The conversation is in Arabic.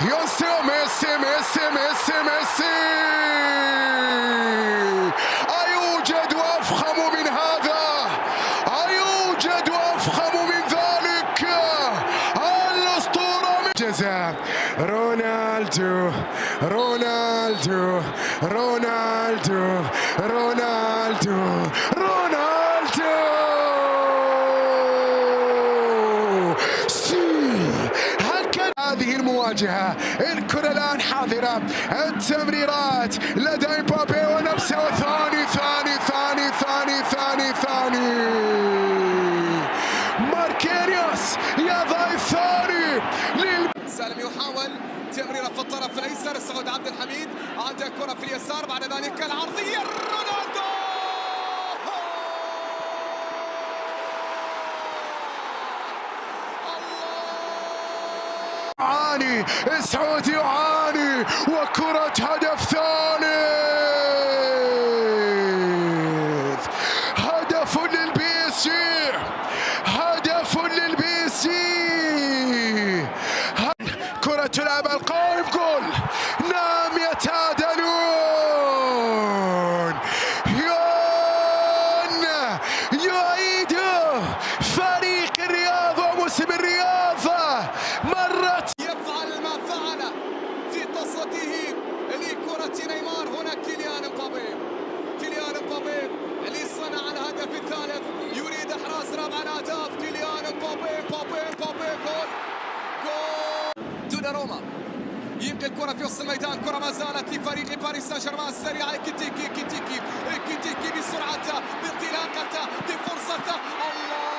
ينسى ميسي ميسي ميسي ميسي. أيوجد أفخم من هذا؟ أيوجد أفخم من ذلك؟ الأسطورة من جزاء رونالدو رونالدو رونالدو رونالدو رونالدو. هذه المواجهة، الكرة الآن حاضرة، التمريرات لدى مبابي ونفسه، وثاني ثاني ثاني ثاني ثاني ثاني ماركينيوس يضع الثاني سالم يحاول تمريرة في الطرف الأيسر، سعود عبد الحميد عنده كرة في اليسار، بعد ذلك العرضية رونالدو. يعاني سعود يعاني، وكرة هدف ثالث، هدف للبي اس جي، هدف للبي اس جي. كرة تلعب القائم، جول، نعم يتعادلون، يعيد فريق الرياض وموسم الرياض مرة يفعل ما فعل في قصته لكرة نيمار. هنا كيليان مبابي، كيليان مبابي اللي صنع الهدف الثالث، يريد احراز رابع الاهداف. كيليان مبابي مبابي مبابي، جول جول. دوناروما يبقى الكرة في وسط الميدان، كرة ما زالت لفريق باريس سان جيرمان السريعة. كيتيكي كيتيكي كيتيكي بسرعته بانطلاقته بفرصته، الله